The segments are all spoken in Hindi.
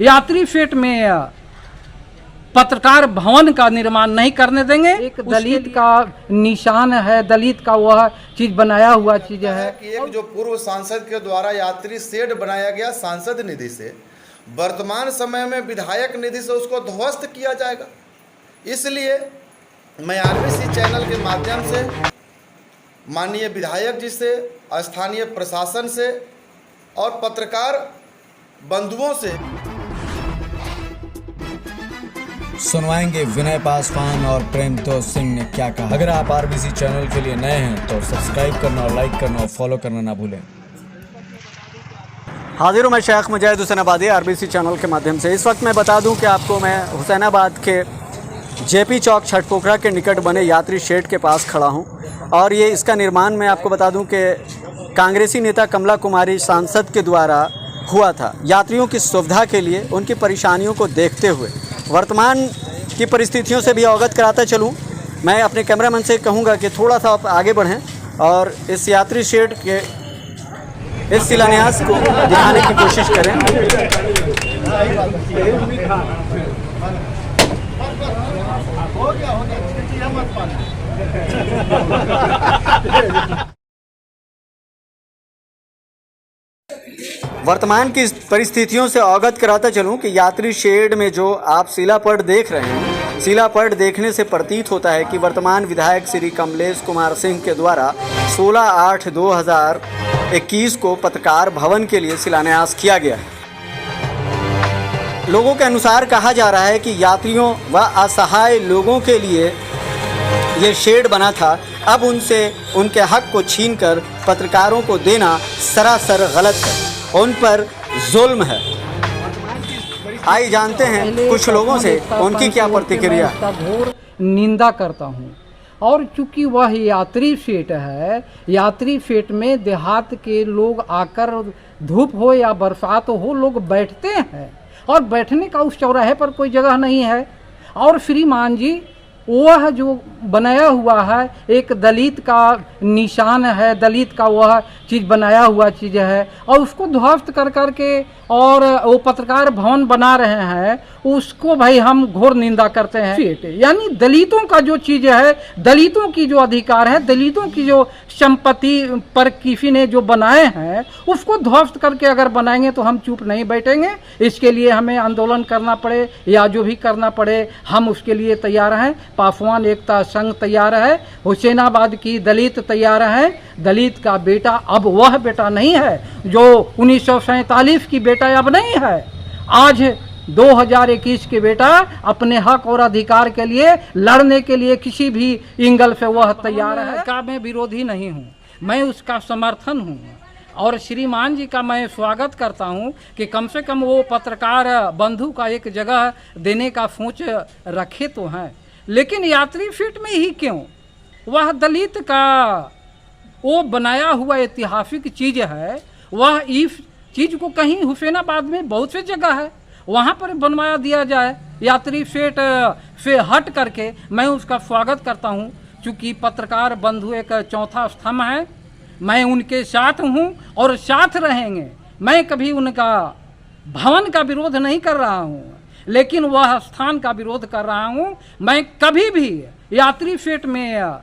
यात्री फेट में पत्रकार भवन का निर्माण नहीं करने देंगे। एक दलित का निशान है, दलित का वह चीज बनाया हुआ चीज है कि एक जो पूर्व सांसद के द्वारा यात्री शेड बनाया गया सांसद निधि से, वर्तमान समय में विधायक निधि से उसको ध्वस्त किया जाएगा। इसलिए मैं आरबीसी चैनल के माध्यम से माननीय विधायक जी से, स्थानीय प्रशासन से और पत्रकार बंधुओं से सुनवाएंगे विनय पासवान और प्रेमतोष सिंह ने क्या कहा। अगर आप आरबीसी चैनल के लिए नए हैं तो सब्सक्राइब करना और लाइक करना और फॉलो करना ना भूलें। हाजिर हूँ मैं शेख मुजाहिद हुसैनाबादी आरबीसी चैनल के माध्यम से। इस वक्त मैं बता दूं कि आपको मैं हुसैनाबाद के जेपी चौक छठपोखरा के निकट बने यात्री शेड के पास खड़ा हूं और ये इसका निर्माण मैं आपको बता दूं कि कांग्रेसी नेता कमला कुमारी सांसद के द्वारा हुआ था। यात्रियों की सुविधा के लिए, उनकी परेशानियों को देखते हुए वर्तमान की परिस्थितियों से भी अवगत कराता चलूं। मैं अपने कैमरामैन से कहूँगा कि थोड़ा सा आप आगे बढ़ें और इस यात्री शेड के इस शिलान्यास को दिखाने की कोशिश करें। वर्तमान की परिस्थितियों से अवगत कराता चलूं कि यात्री शेड में जो आप शिलापट देख रहे हैं, शिलापट देखने से प्रतीत होता है कि वर्तमान विधायक श्री कमलेश कुमार सिंह के द्वारा 16/8/2021 को पत्रकार भवन के लिए शिलान्यास किया गया है। लोगों के अनुसार कहा जा रहा है कि यात्रियों व असहाय लोगों के लिए ये शेड बना था, अब उनसे उनके हक को छीनकर पत्रकारों को देना सरासर गलत है, उन पर जुल्म है। आइए जानते हैं कुछ लोगों से उनकी क्या प्रतिक्रिया। घोर निंदा करता हूँ और चूंकि वह यात्री फेट है, यात्री फेट में देहात के लोग आकर धूप हो या बरसात हो लोग बैठते हैं और बैठने का उस चौराहे पर कोई जगह नहीं है। और श्रीमान जी वह जो बनाया हुआ है एक दलित का निशान है, दलित का वह चीज़ बनाया हुआ चीज़ है और उसको ध्वस्त कर करके और वो पत्रकार भवन बना रहे हैं, उसको भाई हम घोर निंदा करते हैं। यानी दलितों का जो चीज़ है, दलितों की जो अधिकार है, दलितों की जो संपत्ति पर किसी ने जो बनाए हैं उसको ध्वस्त करके अगर बनाएंगे तो हम चुप नहीं बैठेंगे। इसके लिए हमें आंदोलन करना पड़े या जो भी करना पड़े हम उसके लिए तैयार हैं। पासवान एकता संघ तैयार है, हुसैनाबाद की दलित तैयार है। दलित का बेटा अब वह बेटा नहीं है जो 1947 की बेटा अब नहीं है। आज 2021 के बेटा अपने हक और अधिकार के लिए लड़ने के लिए किसी भी एंगल से वह तैयार है। का मैं विरोधी नहीं हूँ, मैं उसका समर्थन हूँ और श्रीमान जी का मैं स्वागत करता हूँ कि कम से कम वो पत्रकार बंधु का एक जगह देने का सोच रखे तो हैं। लेकिन यात्री फेट में ही क्यों? वह दलित का वो बनाया हुआ ऐतिहासिक चीज़ है, वह इस चीज़ को कहीं हुसैनाबाद में बहुत सी जगह है वहाँ पर बनवाया दिया जाए यात्री फेट से हट करके। मैं उसका स्वागत करता हूँ। चूँकि पत्रकार बंधु एक चौथा स्तंभ है, मैं उनके साथ हूँ और साथ रहेंगे। मैं कभी उनका भवन का विरोध नहीं कर रहा हूँ, लेकिन वह स्थान का विरोध कर रहा हूँ। मैं कभी भी यात्री फेट में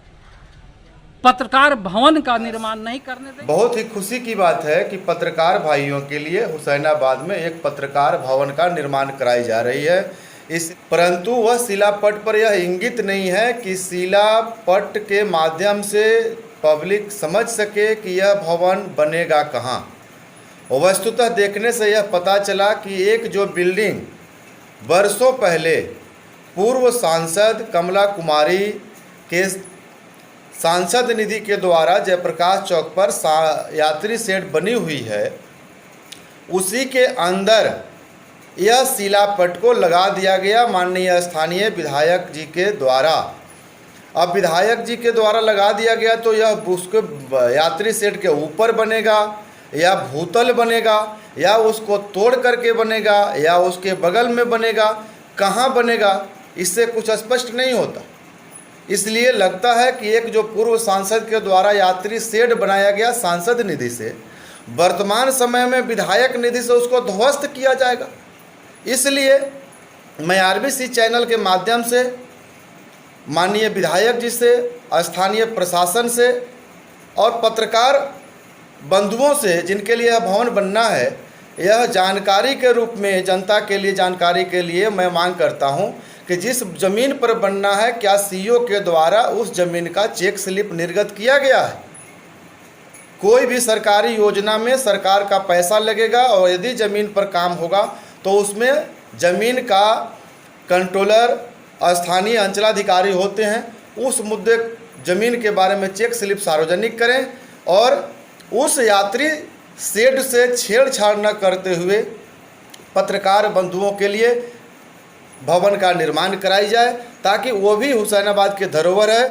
पत्रकार भवन का निर्माण नहीं करने देंगे। बहुत ही खुशी की बात है कि पत्रकार भाइयों के लिए हुसैनाबाद में एक पत्रकार भवन का निर्माण कराई जा रही है। परंतु वह शिलापट पर यह इंगित नहीं है कि शिलापट के माध्यम से पब्लिक समझ सके कि यह भवन बनेगा कहाँ। वस्तुतः देखने से यह पता चला कि एक जो बिल्डिंग वर्षों पहले पूर्व सांसद कमला कुमारी के सांसद निधि के द्वारा जयप्रकाश चौक पर यात्री शेड बनी हुई है, उसी के अंदर यह शिलापट को लगा दिया गया माननीय स्थानीय विधायक जी के द्वारा। अब विधायक जी के द्वारा लगा दिया गया तो यह उसके यात्री शेड के ऊपर बनेगा या भूतल बनेगा या उसको तोड़ करके बनेगा या उसके बगल में बनेगा, कहाँ बनेगा इससे कुछ स्पष्ट नहीं होता। इसलिए लगता है कि एक जो पूर्व सांसद के द्वारा यात्री शेड बनाया गया सांसद निधि से, वर्तमान समय में विधायक निधि से उसको ध्वस्त किया जाएगा। इसलिए मैं आरबीसी चैनल के माध्यम से माननीय विधायक जी से, स्थानीय प्रशासन से और पत्रकार बंधुओं से जिनके लिए यह भवन बनना है, यह जानकारी के रूप में जनता के लिए जानकारी के लिए मैं मांग करता हूं कि जिस ज़मीन पर बनना है क्या सीईओ के द्वारा उस ज़मीन का चेक स्लिप निर्गत किया गया है। कोई भी सरकारी योजना में सरकार का पैसा लगेगा और यदि ज़मीन पर काम होगा तो उसमें ज़मीन का कंट्रोलर, स्थानीय अंचलाधिकारी होते हैं, उस मुद्दे ज़मीन के बारे में चेक स्लिप सार्वजनिक करें और उस यात्री शेड से छेड़छाड़ न करते हुए पत्रकार बंधुओं के लिए भवन का निर्माण कराई जाए ताकि वो भी हुसैनाबाद के धरोहर है।